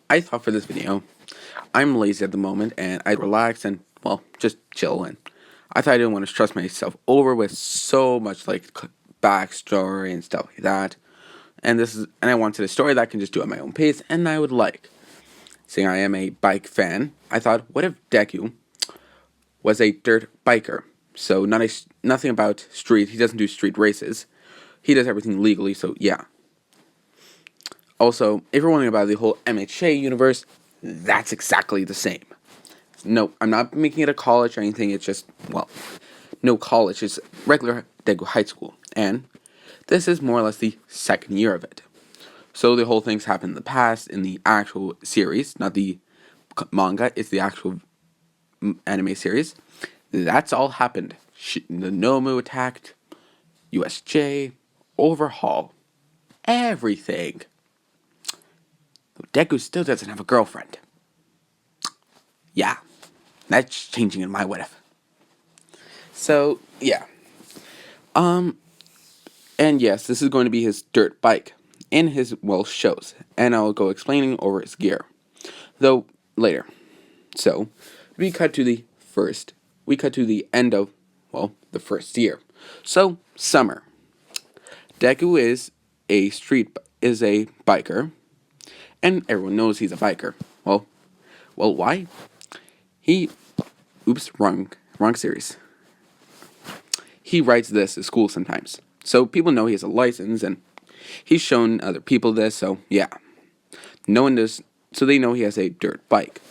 I thought for this video, I'm lazy at the moment and I'd relax and, well, just chill. And I thought I didn't want to stress myself over with so much like backstory and stuff like that. And I wanted a story that I can just do at my own pace and I would like. Seeing I am a bike fan, I thought, what if Deku was a dirt biker? So nothing about street. He doesn't do street races. He does everything legally. So yeah. Also, if you're wondering about the whole MHA universe, that's exactly the same. No, I'm not making it a college or anything. It's just, well, no college. It's regular Daegu High School. And this is more or less the second year of it. So the whole thing's happened in the past in the actual series, not the manga. It's the actual anime series. That's all happened. The Nomu attacked, USJ, overhaul, everything. Deku still doesn't have a girlfriend. Yeah, that's changing in my what if. So, yeah. And yes, this is going to be his dirt bike in his, well, shows. And I'll go explaining over his gear. Though, later. So, we cut to the end of, well, the first year. So, summer. Deku is a biker. And everyone knows he's a biker. Well, why? He, oops, wrong series. He writes this at school sometimes. So people know he has a license and he's shown other people this, so yeah. No one does, so they know he has a dirt bike.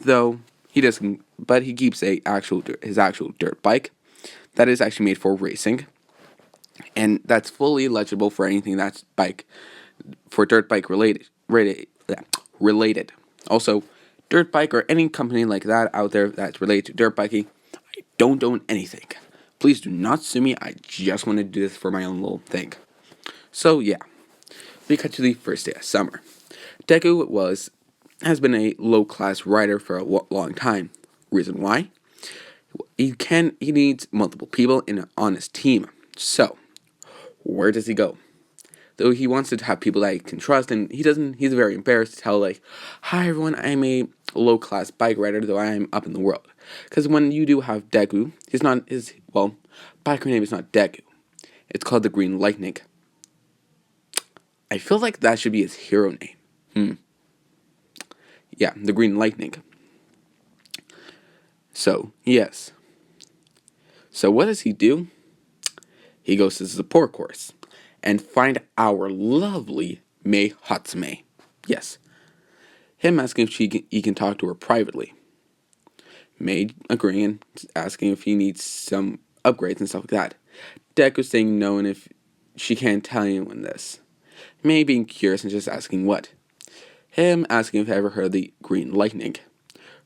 Though he doesn't, but he keeps his actual dirt bike that is actually made for racing. And that's fully legible for anything that's dirt bike related. Also, dirt bike or any company like that out there that's related to dirt biking, I don't own anything. Please do not sue me. I just want to do this for my own little thing. So yeah, we cut to the first day of summer. Deku has been a low class rider for a long time. Reason why? He needs multiple people on his team. So where does he go? Though he wants to have people that he can trust, and he's very embarrassed to tell, like, hi everyone, I'm a low class bike rider, though I am up in the world. Because when you do have Deku, biker name is not Deku. It's called the Green Lightning. I feel like that should be his hero name. Yeah, the Green Lightning. So, yes. So what does he do? He goes to the support course and find our lovely Mei Hatsume. Yes. Him asking if he can talk to her privately. Mei agreeing and asking if he needs some upgrades and stuff like that. Deku saying no and if she can't tell anyone this. Mei being curious and just asking what. Him asking if I ever heard of the Green Lightning.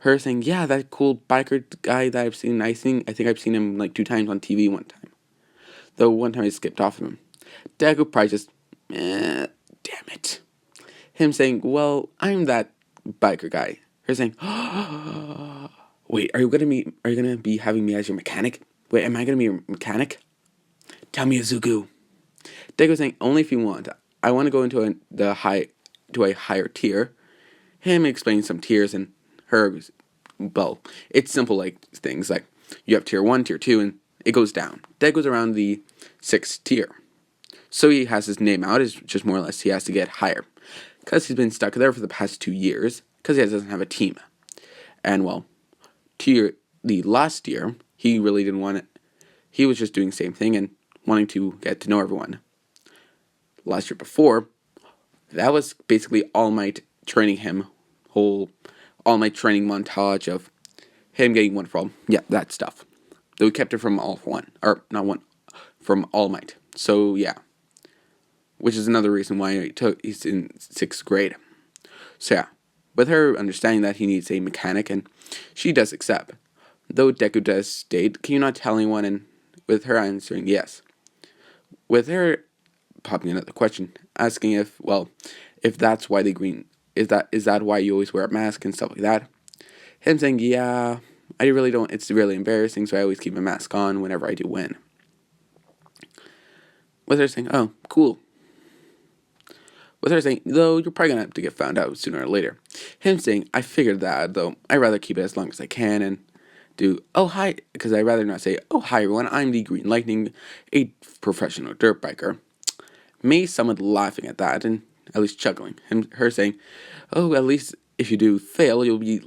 Her saying, yeah, that cool biker guy that I've seen. I think I've seen him like 2 times on TV one time. Though one time I skipped off of him. Deku probably just, damn it. Him saying, well, I'm that biker guy. Her saying, wait, are you gonna be having me as your mechanic? Wait, am I gonna be your mechanic? Tell me, Izuku. Deku saying, only if you want. I want to go into a higher tier. Him explaining some tiers and her, well, it's simple like things like you have tier 1, tier 2, and it goes down. Deku's around the 6th tier. So he has his name out, it's just more or less he has to get higher. Because he's been stuck there for the past 2 years, because he doesn't have a team. And well, the last year, he really didn't want it. He was just doing the same thing and wanting to get to know everyone. Last year before, that was basically All Might training him, whole All Might training montage of him getting one for all. Yeah, that stuff. Though he kept it from All for One, or not one, from All Might. So yeah, which is another reason why he's in 6th grade. So yeah, with her understanding that he needs a mechanic, and she does accept. Though Deku does state, can you not tell anyone? And with her answering yes. With her popping another question, asking if that's why is that why you always wear a mask and stuff like that? Him saying, yeah, I really don't, it's really embarrassing, so I always keep a mask on whenever I do win. With her saying, oh, cool. With her saying, though, you're probably gonna have to get found out sooner or later. Him saying, I figured that, though, I'd rather keep it as long as I can and do, oh, hi, because I'd rather not say, oh, hi, everyone, I'm the Green Lightning, a professional dirt biker. May somewhat laughing at that and at least chuckling. Her saying, oh, at least if you do fail, you'll be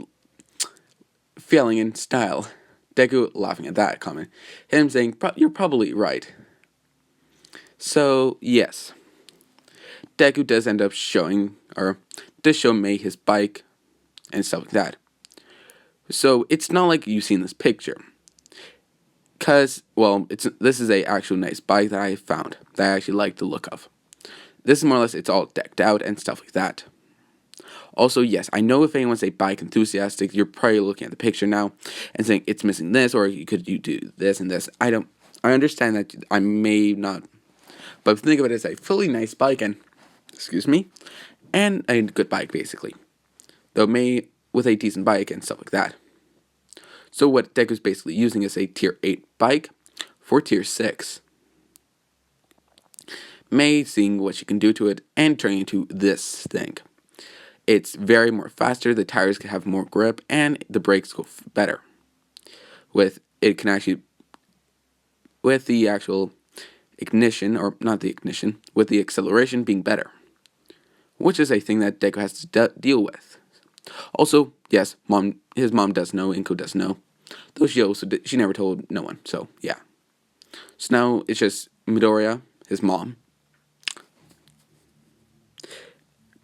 failing in style. Deku laughing at that comment. Him saying, you're probably right. So, yes. Deku does end up showing, or does show May his bike and stuff like that. So, it's not like you've seen this picture. Because, well, this is a actual nice bike that I found that I actually like the look of. This is more or less, it's all decked out and stuff like that. Also, yes, I know if anyone's a bike enthusiastic, you're probably looking at the picture now and saying it's missing this, or you do this and this. I understand that I may not, but think of it as a fully nice bike and, and a good bike basically. Though with a decent bike and stuff like that. So what Deku's basically using is a tier 8 bike for tier 6. May seeing what she can do to it and turning into this thing. It's very more faster, the tires can have more grip, and the brakes go better. With the actual ignition, or not the ignition, with the acceleration being better. Which is a thing that Deku has to deal with. Also, yes, his mom does know, Inko does know. Though she never told no one, so yeah. So now it's just Midoriya, his mom.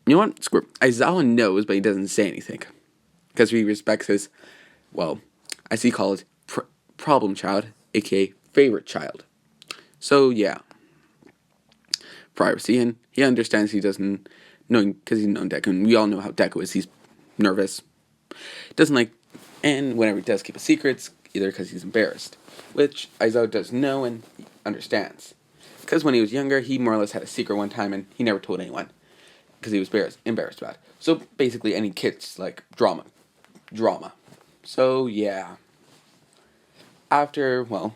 You know what? Screw. Aizawa knows, but he doesn't say anything. Because he respects his, well, as he calls it, problem child, aka favorite child. So, yeah. Privacy, and he understands he doesn't, knowing, because he's known Deku, and we all know how Deku is, he's nervous. Doesn't like, and whenever he does keep a secret, either because he's embarrassed. Which Aizawa does know and understands. Because when he was younger, he more or less had a secret one time, and he never told anyone. Because he was embarrassed about it. So basically any kids like drama. So yeah. After, well,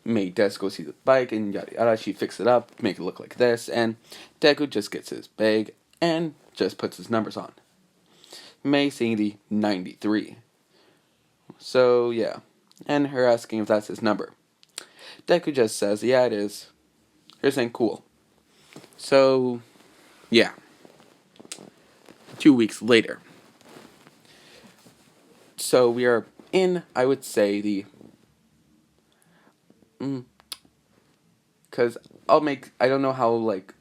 May does go see the bike and yada yada, she fixes it up, make it look like this, and Deku just gets his bag and just puts his numbers on. May seeing the 93. So yeah. And her asking if that's his number. Deku just says, yeah, it is. Her saying cool. So yeah. 2 weeks later. So we are in, I would say, because I don't know how, like,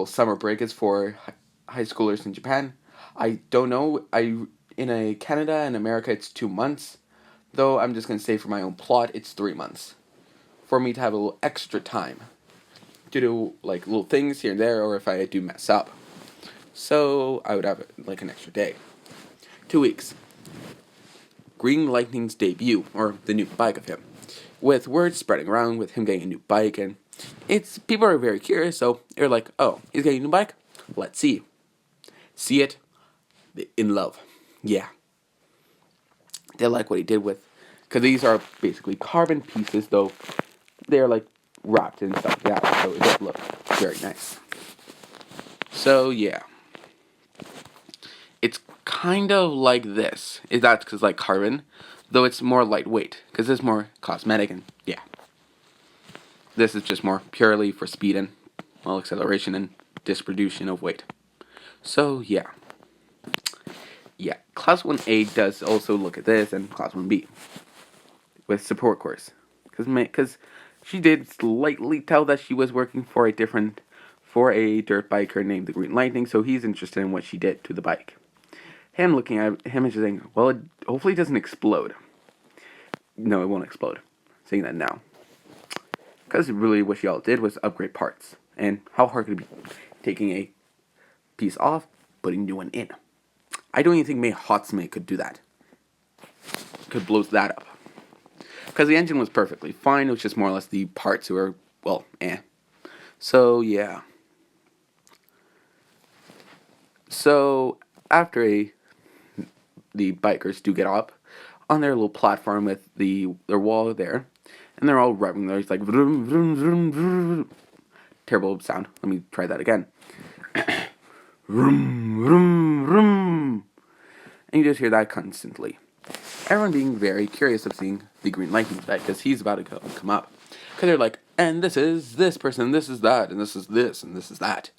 summer break is for high schoolers in Japan. I don't know, in Canada and America, it's 2 months, though I'm just going to say for my own plot, it's 3 months. For me to have a little extra time to do, like, little things here and there, or if I do mess up. So, I would have, like, an extra day. 2 weeks. Green Lightning's debut, or the new bike of him. With words spreading around with him getting a new bike, and people are very curious, so they're like, oh, he's getting a new bike? Let's see. See it? In love. Yeah. They like what he did with, because these are basically carbon pieces, though they're, like, wrapped and stuff like that, so it does look very nice. So, yeah. It's kind of like this. That's because, like, carbon, though it's more lightweight, because it's more cosmetic, and yeah. This is just more purely for speed and, well, acceleration and distribution of weight. So, yeah. Yeah, Class 1A does also look at this, and Class 1B. With support course. Because she did slightly tell that she was working for a dirt biker named the Green Lightning, so he's interested in what she did to the bike. Him looking at him and just saying, well, it hopefully doesn't explode. No, it won't explode. Saying that now. Because really what she all did was upgrade parts. And how hard could it be? Taking a piece off, putting a new one in. I don't even think May Hatsume could do that. Could blow that up. Because the engine was perfectly fine, it was just more or less the parts who were, well, eh. So, yeah. So, after the bikers do get up on their little platform with their wall there, and they're all revving there. It's like vroom, vroom, vroom, vroom. Terrible sound. Let me try that again. vroom, vroom, vroom. And you just hear that constantly. Everyone being very curious of seeing the green lightning bike because he's about to come up. Because they're like, and this is this person, this is that, and this is this, and this is that.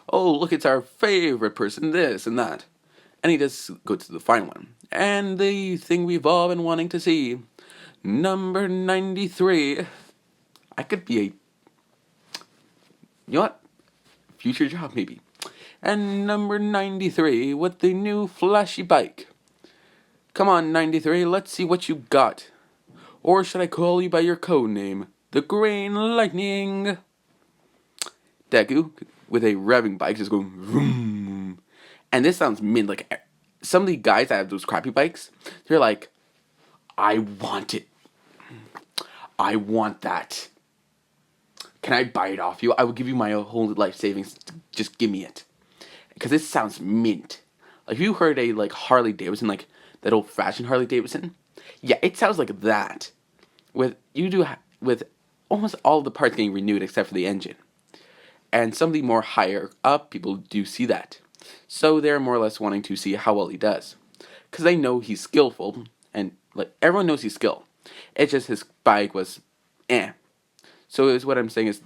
Oh, look, it's our favorite person, this and that. And he just goes to the final one. And the thing we've all been wanting to see, number 93. I could be a, you know what, future job maybe. And number 93 with the new flashy bike. Come on, 93, let's see what you got. Or should I call you by your code name, the Green Lightning? Deku, with a revving bike, just going vroom. And this sounds mint. Like, some of the guys that have those crappy bikes, they're like, I want it. I want that. Can I buy it off you? I will give you my whole life savings. Just give me it. Because this sounds mint. Like, if you heard a, like, Harley Davidson, like, that old-fashioned Harley Davidson, yeah, it sounds like that. With almost all the parts getting renewed except for the engine. And some of the more higher up people do see that. So they're more or less wanting to see how well he does. Because they know he's skillful, and like everyone knows he's skilled. It's just his bike was eh. So is what I'm saying is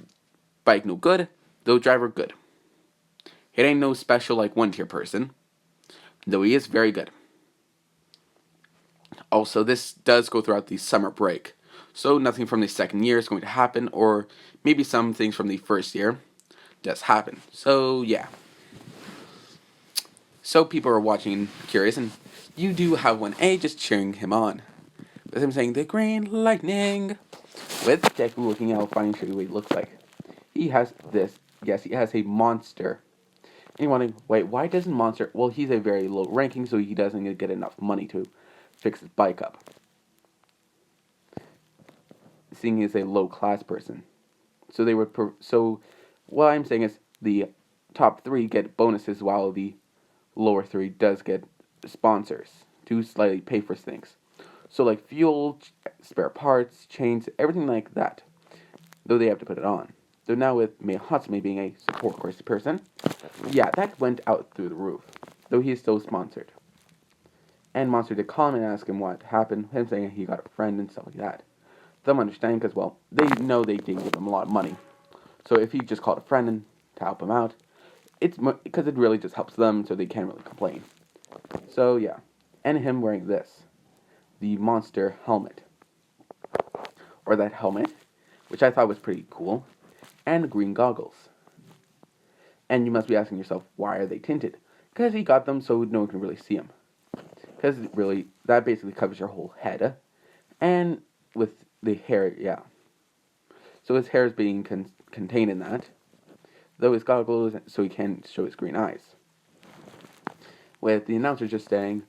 bike no good, though driver good. It ain't no special like one tier person, though he is very good. Also, this does go throughout the summer break. So nothing from the second year is going to happen, or maybe some things from the first year does happen. So yeah. So people are watching curious, and you do have 1A just cheering him on. With him saying, the Green Lightning. With Deku looking out, finding show you what he looks like. He has this. Yes, he has a monster. And you're wondering, wait, why doesn't Monster... Well, he's a very low ranking, so he doesn't get enough money to fix his bike up. Seeing he's a low-class person. So they would... So what I'm saying is the top 3 get bonuses while the lower 3 does get sponsors to slightly pay for things. So like fuel, spare parts, chains, everything like that. Though they have to put it on. So now with Hatsume being a support course person, yeah, that went out through the roof. Though he is still sponsored. And Monster did call him and ask him what happened. Him saying he got a friend and stuff like that. Them understanding because, well, they know they didn't give him a lot of money. So if he just called a friend and to help him out, it's because it really just helps them, so they can't really complain. So yeah, and him wearing this, the monster helmet, or that helmet, which I thought was pretty cool, and green goggles. And you must be asking yourself, why are they tinted? Because he got them so no one can really see them. Because really, that basically covers your whole head, and with the hair, yeah. So his hair is being contained in that. Though his goggles, so he can show his green eyes. With the announcer just saying,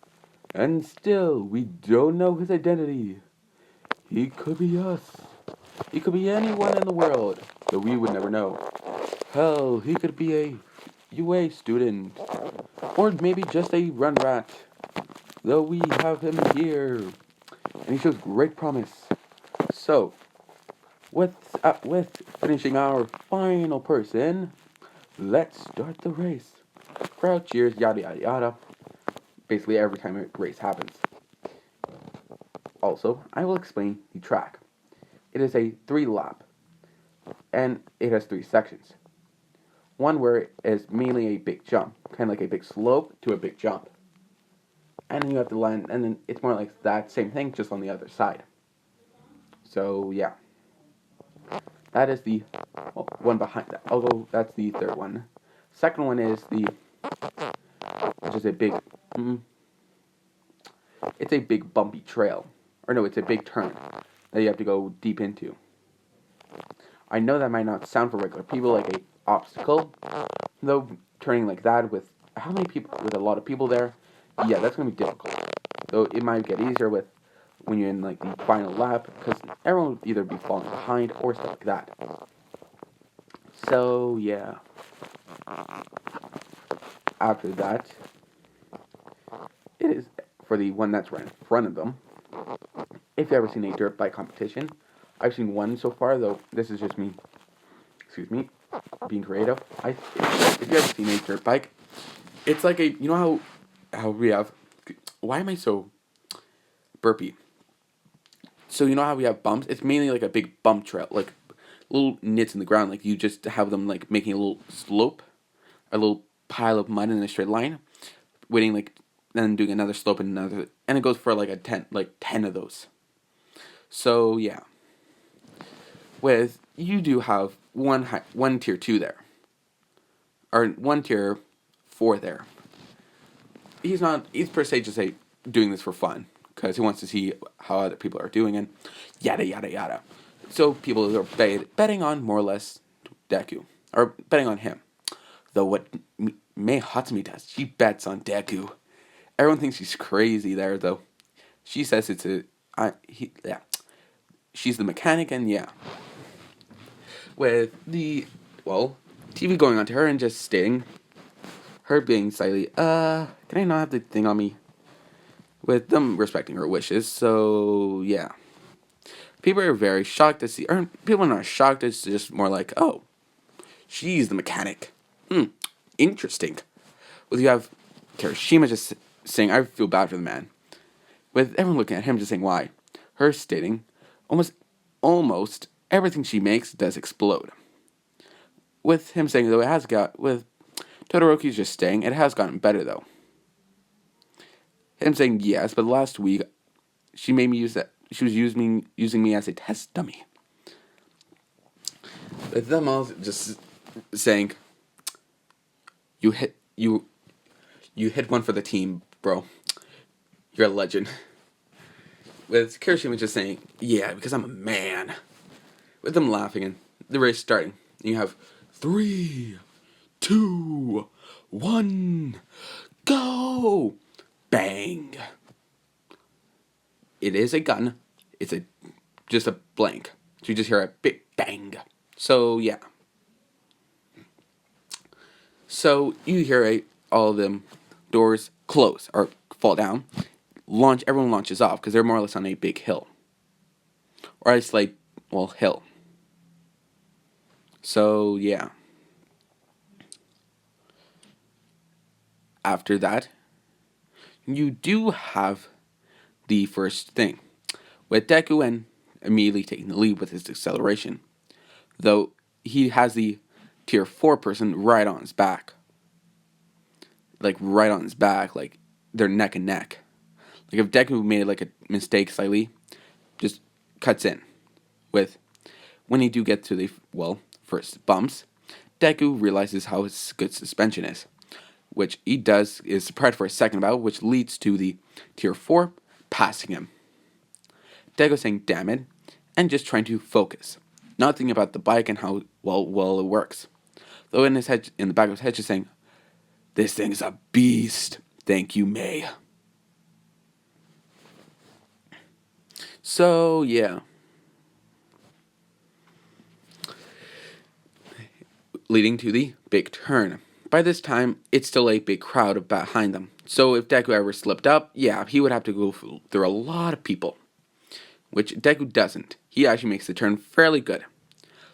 and still, we don't know his identity. He could be us. He could be anyone in the world, though we would never know. Hell, he could be a UA student, or maybe just a run rat, though we have him here. And he shows great promise. So, with finishing our final person, let's start the race. Crowd cheers, yada yada yada. Basically every time a race happens. Also, I will explain the track. It is a 3-lap, and it has 3 sections. One where it is mainly a big jump, kind of like a big slope to a big jump. And then you have to land, and then it's more like that same thing, just on the other side. So, yeah. That is the one behind that. Although, that's the third one. Second one is just a big, it's a big bumpy trail. Or no, it's a big turn that you have to go deep into. I know that might not sound for regular people like a obstacle, though turning like that with how many people, with a lot of people there, yeah, that's going to be difficult. Though it might get easier with when you're in like the final lap, because everyone would either be falling behind or stuff like that. So yeah. After that, it is for the one that's right in front of them. If you've ever seen a dirt bike competition, I've seen one so far, though this is just me, being creative. If you've ever seen a dirt bike, It's like a, you know how we have, why am I so burpy? So you know how we have bumps? It's mainly like a big bump trail, like little nits in the ground. Like you just have them like making a little slope, a little pile of mud in a straight line, waiting like, then doing another slope and another, and it goes for like 10 of those. So yeah, with you do have one tier 2 there, or one tier 4 there. He's per se just doing this for fun because he wants to see how other people are doing and yada yada yada. So people are betting on more or less Deku, or betting on him. Though what Mei Hatsumi does, she bets on Deku. Everyone thinks she's crazy there, though. She says yeah. She's the mechanic, and yeah. With the, TV going on to her and just stating, her being slightly, can I not have the thing on me? With them respecting her wishes, so yeah. People are very shocked to see, or people are not shocked, it's just more like, oh, she's the mechanic. Interesting. Well, you have Kirishima just saying, I feel bad for the man. With everyone looking at him just saying, why? Her stating, almost everything she makes does explode. With him saying, though, with Todoroki's just saying, it has gotten better, though. Him saying, yes, but last week, she made me use that, she was using me as a test dummy. With them all just saying, you hit one for the team, bro. You're a legend. With Kirishima just saying, yeah, because I'm a man. With them laughing and the race starting. And you have 3, 2, 1, go! Bang! It is a gun. It's just a blank. So you just hear a big bang. So yeah. So you hear all of them doors close or fall down. Everyone launches off because they're more or less on a big hill. Or a slight, hill. So yeah. After that, you do have the first thing, with Deku and immediately taking the lead with his acceleration. Though he has the tier 4 person right on his back. Like right on his back, like they're neck and neck. Like if Deku made like a mistake slightly, just cuts in. With when he do get to the first bumps, Deku realizes how his good suspension is. Which he does is surprised for a second about, which leads to the tier 4 passing him. Deku saying damn it, and just trying to focus. Not thinking about the bike and how well it works. Though in the back of his head just saying, this thing's a beast. Thank you, Mei. So yeah. Leading to the big turn. By this time, it's still a big crowd behind them. So if Deku ever slipped up, yeah, he would have to go through a lot of people. Which Deku doesn't. He actually makes the turn fairly good.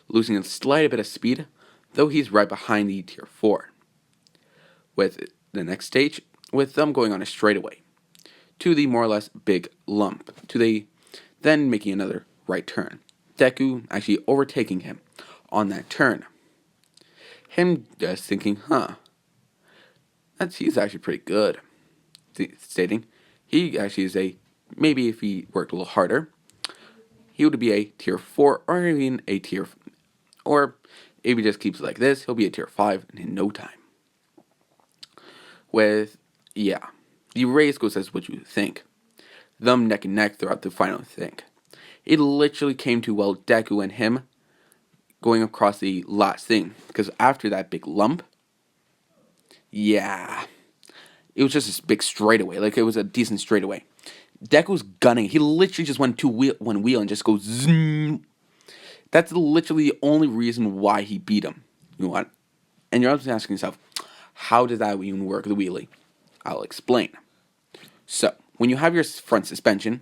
Losing a slight bit of speed, though he's right behind the tier 4. With the next stage, with them going on a straightaway. To the more or less big lump. Then making another right turn. Deku actually overtaking him on that turn. Him just thinking, he's actually pretty good. Stating, he actually is maybe if he worked a little harder, he would be a tier 4 or even a tier, or if he just keeps it like this, he'll be a tier 5 in no time. The race goes as what you think. Them neck and neck throughout the final thing. It literally came to, Deku and him going across the last thing. Because after that big lump, it was just a big straightaway. Like, it was a decent straightaway. Deku's gunning. He literally just went one wheel and just goes zoom. That's literally the only reason why he beat him. You know what? And you're obviously asking yourself, how does that even work, the wheelie? I'll explain. So, when you have your front suspension,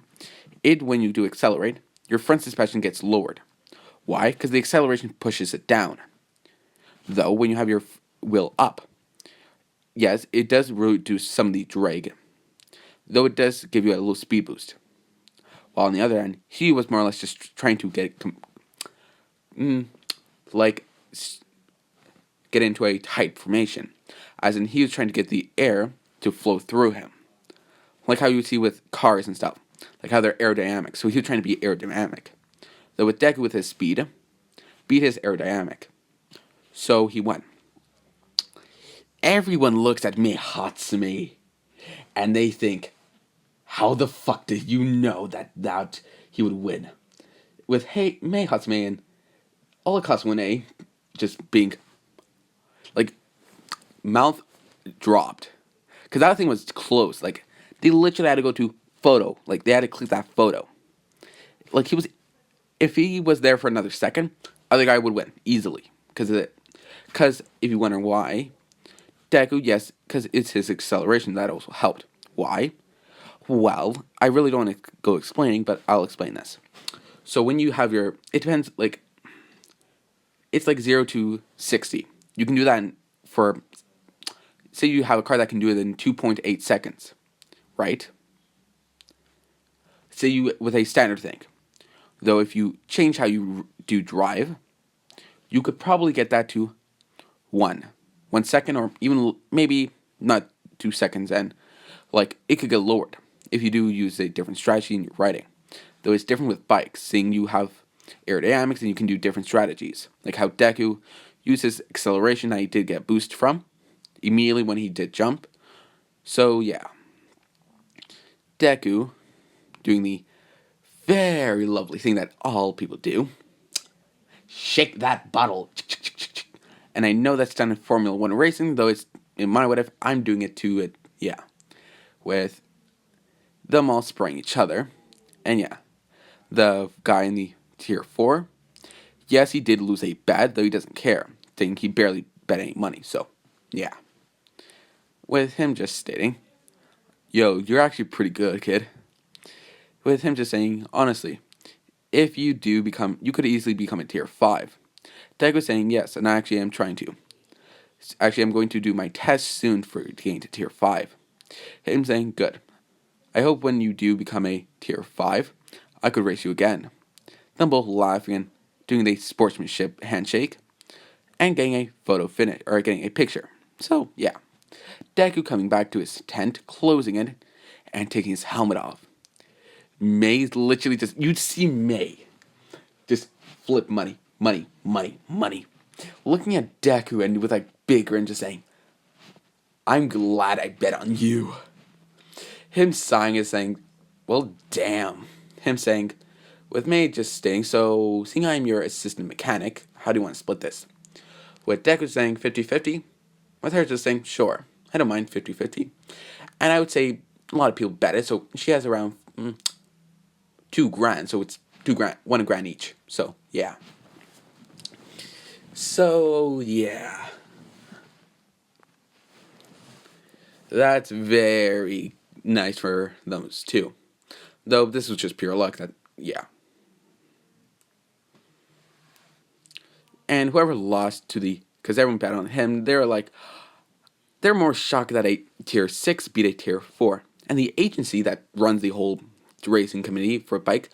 when you do accelerate, your front suspension gets lowered. Why? Because the acceleration pushes it down. Though, when you have your wheel up, yes, it does reduce some of the drag, though it does give you a little speed boost. While on the other end, he was more or less just trying to like get into a tight formation, as in he was trying to get the air to flow through him, like how you see with cars and stuff, like how they're aerodynamic. So he was trying to be aerodynamic. Though with Deku with his speed, beat his aerodynamic. So he won. Everyone looks at me, Hatsumi, and they think, how the fuck did you know that he would win? With Mei Hatsumi and all across 1A just being like mouth dropped. Because that thing was close. Like they literally had to go to photo. Like they had to click that photo. Like if he was there for another second, other guy would win easily. Because of it. Because if you wonder why, Deku, yes, because it's his acceleration that also helped. Why? Well, I really don't want to go explaining, but I'll explain this. So when you have it depends, like, it's like 0 to 60. You can do that say you have a car that can do it in 2.8 seconds, right? Say you, with a standard thing. Though if you change how you do drive, you could probably get that to 1 second, or even maybe not 2 seconds, and like it could get lowered if you do use a different strategy in your riding. Though it's different with bikes, seeing you have aerodynamics and you can do different strategies, like how Deku uses acceleration that he did get boost from immediately when he did jump. So yeah, Deku doing the very lovely thing that all people do: shake that bottle. And I know that's done in Formula 1 racing, though it's in my what if I'm doing it to it, yeah, with them all spraying each other. And yeah, the guy in the tier 4, yes, he did lose a bet, though he doesn't care, saying he barely bet any money. So yeah, with him just stating, yo, you're actually pretty good, kid. With him just saying, honestly, if you do become, you could easily become a tier 5. Deku was saying, yes, and I actually am trying to. Actually, I'm going to do my test soon for getting to tier 5. Him saying, good. I hope when you do become a tier 5, I could race you again. Them both laughing and doing the sportsmanship handshake, and getting a photo finish, or getting a picture. So, yeah. Deku coming back to his tent, closing it, and taking his helmet off. May's literally just, you'd see May just flip money, money, money, money. Looking at Deku and with a big grin just saying, I'm glad I bet on you. Him sighing is saying, well, damn. Him saying, with May just stating, so seeing I'm your assistant mechanic, how do you want to split this? With Deku saying 50-50, with her just saying, sure, I don't mind 50-50. And I would say a lot of people bet it, so she has around $2,000, so it's $2,000, $1,000 each. So yeah. So yeah. That's very nice for those two. Though this was just pure luck, that yeah. And whoever lost to because everyone bet on him, they're more shocked that a tier 6 beat a tier 4. And the agency that runs the whole racing committee for bike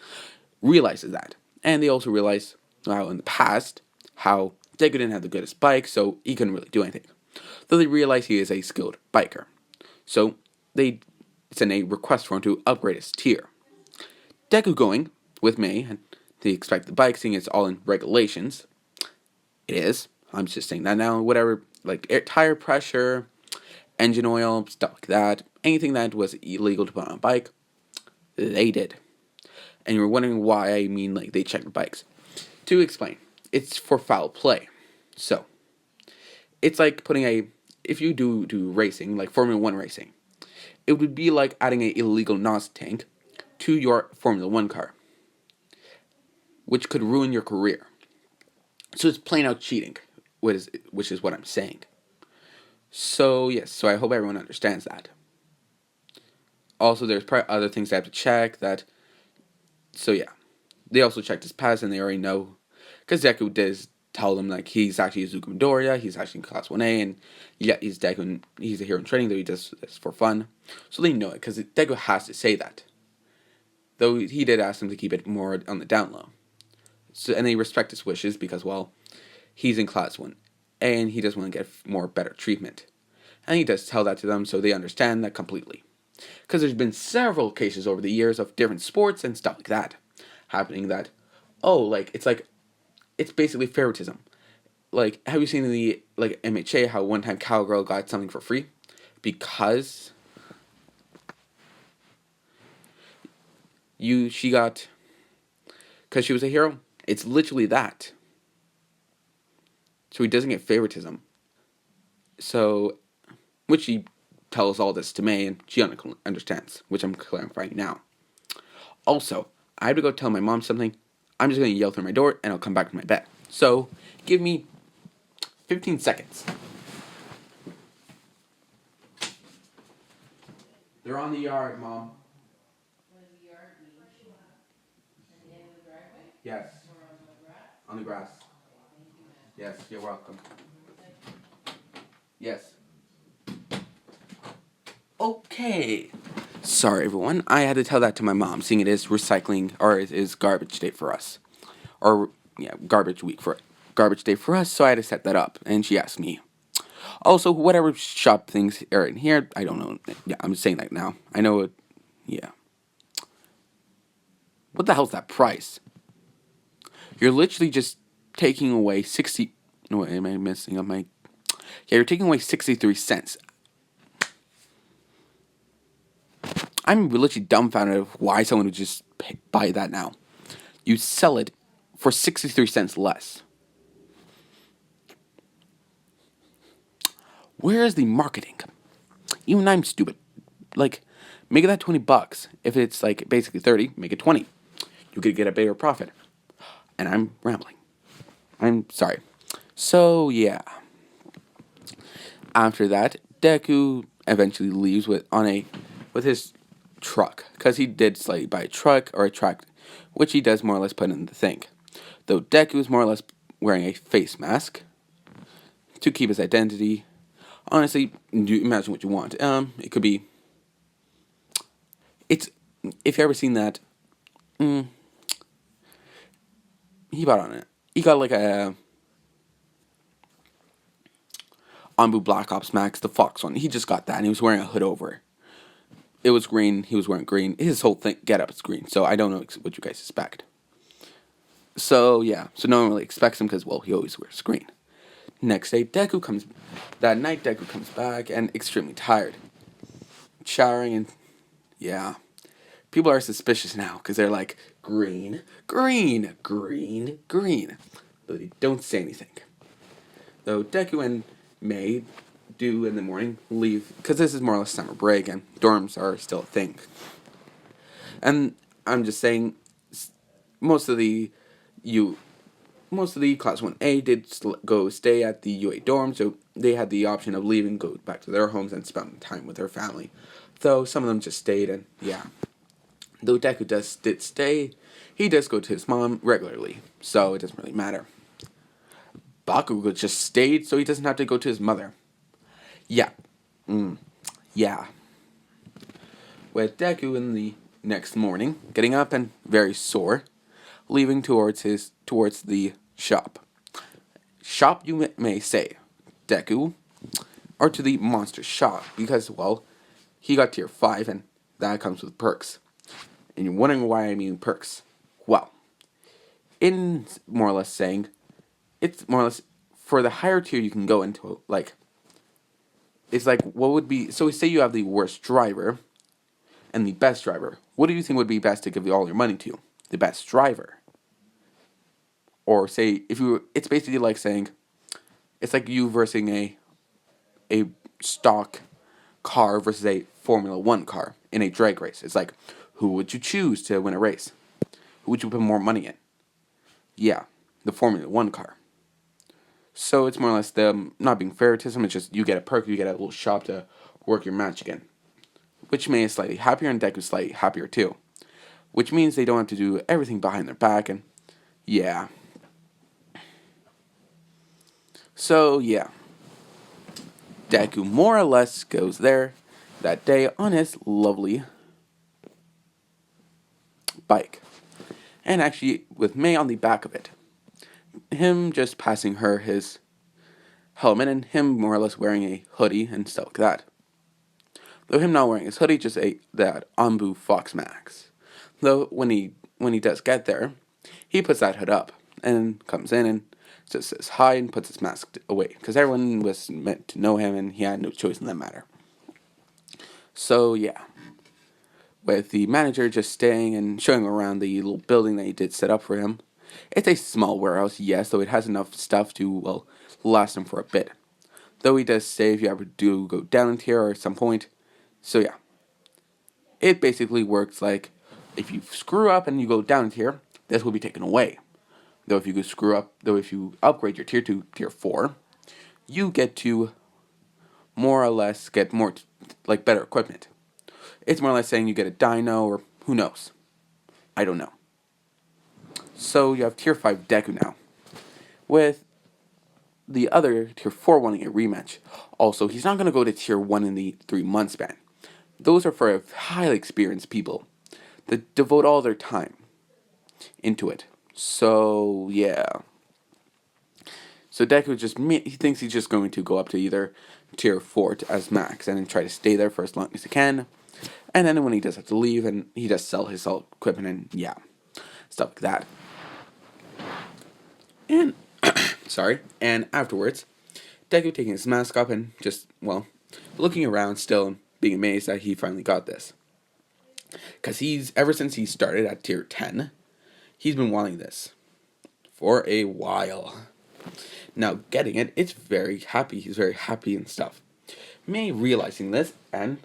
realizes that. And they also realize, in the past, how Deku didn't have the goodest bike, so he couldn't really do anything. Though they realize he is a skilled biker. So they send a request for him to upgrade his tier. Deku going with May, and they expect the bike, seeing it's all in regulations. It is. I'm just saying that now. Whatever, like tire pressure, engine oil, stuff like that. Anything that was illegal to put on a bike, they did. And you're wondering why I mean like they checked the bikes. To explain, it's for foul play. So, it's like if you do racing, like Formula 1 racing, it would be like adding an illegal NOS tank to your Formula 1 car, which could ruin your career. So it's plain out cheating, which is what I'm saying. So yes, so I hope everyone understands that. Also, there's probably other things they have to check so yeah. They also checked his past and they already know, because Deku tell them like he's actually a Zuko Midoriya, he's actually in class 1A, and yeah, he's Deku, and he's a hero in training, though he does this for fun. So they know it, because Deku has to say that. Though he did ask them to keep it more on the down low. So, and they respect his wishes because, well, he's in class 1A, and he does want to get more better treatment. And he does tell that to them, so they understand that completely. Because there's been several cases over the years of different sports and stuff like that happening that, oh, it's basically favoritism. Like, have you seen in the, like, MHA how one time Cowgirl got something for free? Because she got, because she was a hero? It's literally that. So he doesn't get favoritism. So, which he tells all this to May, and she understands, which I'm clarifying now. Also, I have to go tell my mom something. I'm just going to yell through my door, and I'll come back to my bed. So, give me 15 seconds. They're on the yard, Mom. What does the yard mean? At the end of the driveway? Yes. Or on the grass? On the grass. Yes, you're welcome. Yes. Okay. Sorry, everyone. I had to tell that to my mom, seeing it is recycling, or it is garbage day for us. Or, yeah, garbage day for us, so I had to set that up. And she asked me. Also, whatever shop things are in here, I don't know. Yeah, I'm saying that now. I know it. Yeah. What the hell's that price? You're literally just taking away 60... No, am I messing up my... Yeah, you're taking away 63 cents. I'm literally dumbfounded of why someone would just buy that now. You sell it for 63 cents less. Where is the marketing? Even I'm stupid. Like, make that $20. If it's like basically 30, make it 20. You could get a bigger profit. And I'm rambling. I'm sorry. So yeah. After that, Deku eventually leaves with his truck, because he did slightly buy a truck or a track, which he does more or less put in the thing. Though Deku is more or less wearing a face mask to keep his identity. Honestly, imagine what you want. It could be. It's, if you ever seen that. He bought on it. He got like a Anbu Black Ops Max, the Fox one. He just got that, and he was wearing a hood over. It was green. He was wearing green. His whole get up is green. So I don't know what you guys expect. So yeah. So no one really expects him because, well, he always wears green. Next day, that night Deku comes back and extremely tired. Showering and, yeah. People are suspicious now because they're like, green, green, green, green. But they don't say anything. Though Deku and May do in the morning leave, because this is more or less summer break and dorms are still a thing. And I'm just saying, most of the class 1A did go stay at the UA dorm, so they had the option of leaving, go back to their homes, and spend time with their family. Though some of them just stayed, and yeah. Though Deku did stay, he does go to his mom regularly, so it doesn't really matter. Bakugo just stayed, so he doesn't have to go to his mother. Yeah. Yeah. With Deku in the next morning, getting up and very sore, leaving towards the shop. Shop, you may say, Deku, or to the monster shop, because, well, he got tier 5, and that comes with perks. And you're wondering why I mean perks. Well, in more or less saying, it's more or less, for the higher tier you can go into, like, it's like, what would be, so say you have the worst driver, and the best driver. What do you think would be best to give all your money to? The best driver. Or say, it's basically like saying, it's like you versus a stock car versus a Formula 1 car in a drag race. It's like, who would you choose to win a race? Who would you put more money in? Yeah, the Formula 1 car. So it's more or less them not being favoritism, it's just you get a perk, you get a little shop to work your match again. Which May is slightly happier and Deku's slightly happier too. Which means they don't have to do everything behind their back, and yeah. So yeah, Deku more or less goes there that day on his lovely bike. And actually, with May on the back of it. Him just passing her his helmet and him more or less wearing a hoodie and stuff like that. Though him not wearing his hoodie, just that Ambu Fox Max. Though when he does get there, he puts that hood up and comes in and just says hi and puts his mask away because everyone was meant to know him and he had no choice in that matter. So yeah, with the manager just staying and showing around the little building that he did set up for him. It's a small warehouse, yes, though it has enough stuff to, well, last him for a bit. Though he does say if you ever do go down into here or at some point. So yeah, it basically works like if you screw up and you go down into here, this will be taken away. Though if you upgrade your tier 2, tier 4, you get to more or less get more, like, better equipment. It's more or less saying you get a dino or who knows. I don't know. So you have tier 5 Deku now. With the other tier 4 wanting a rematch. Also, he's not going to go to tier 1 in the 3-month span. Those are for highly experienced people that devote all their time into it. So, yeah. So Deku he thinks he's just going to go up to either tier 4 as max and then try to stay there for as long as he can. And then when he does have to leave, and he does sell his equipment and yeah, stuff like that. And, and afterwards, Deku taking his mask off and just, well, looking around still and being amazed that he finally got this. Because ever since he started at tier 10, he's been wanting this for a while. Now, getting it, he's very happy and stuff. May realizing this and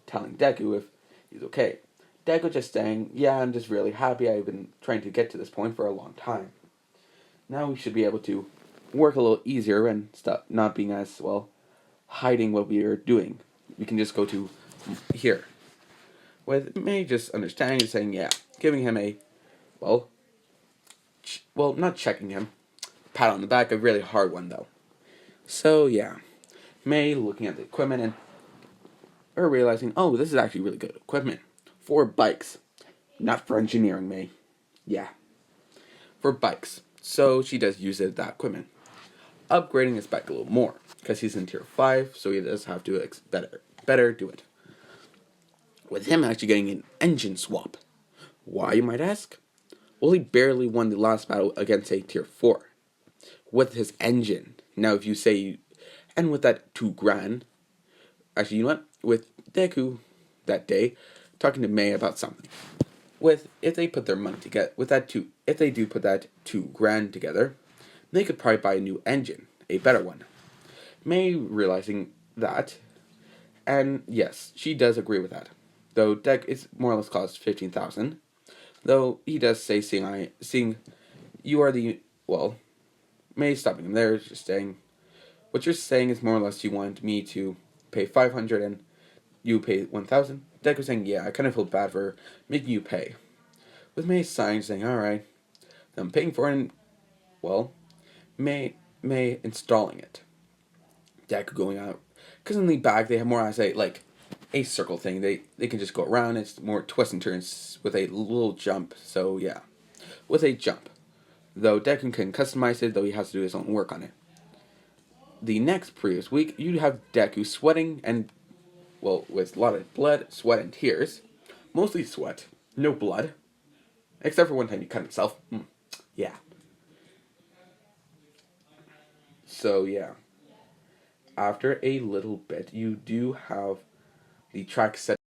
telling Deku if he's okay. Deku just saying, yeah, I'm just really happy. I've been trying to get to this point for a long time. Now we should be able to work a little easier and stuff, not being as, well, hiding what we are doing. We can just go to here. With May just understanding and saying, yeah, giving him a, well, not checking him, pat on the back, a really hard one though. So yeah, May looking at the equipment and her realizing, oh, this is actually really good equipment for bikes, not for engineering, May. Yeah, for bikes. So she does use that equipment, upgrading his bike a little more because he's in tier 5, so he does have to better do it. With him actually getting an engine swap. Why, you might ask? Well, he barely won the last battle against a tier 4 with his engine. Now, if you say, and with that $2,000, actually, you know what? With Deku that day, talking to May about something. If they put their money together, if they do put that $2,000 together, they could probably buy a new engine, a better one. May realizing that, and yes, she does agree with that. Though Deck is more or less cost 15,000. Though he does say, seeing you are the, well, May stopping him there, just saying, what you're saying is more or less you want me to pay 500 and you pay 1,000. Deku saying, yeah, I kind of feel bad for making you pay. With May sighing, saying, alright, I'm paying for it, and, well, May installing it. Deku going out, because in the back they have more as a circle thing. They can just go around. It's more twists and turns with a little jump. So yeah, with a jump. Though Deku can customize it, though he has to do his own work on it. The next previous week, you have Deku sweating and, well, with a lot of blood, sweat, and tears. Mostly sweat, no blood. Except for one time he cut himself. Yeah. So yeah. After a little bit, you do have the track set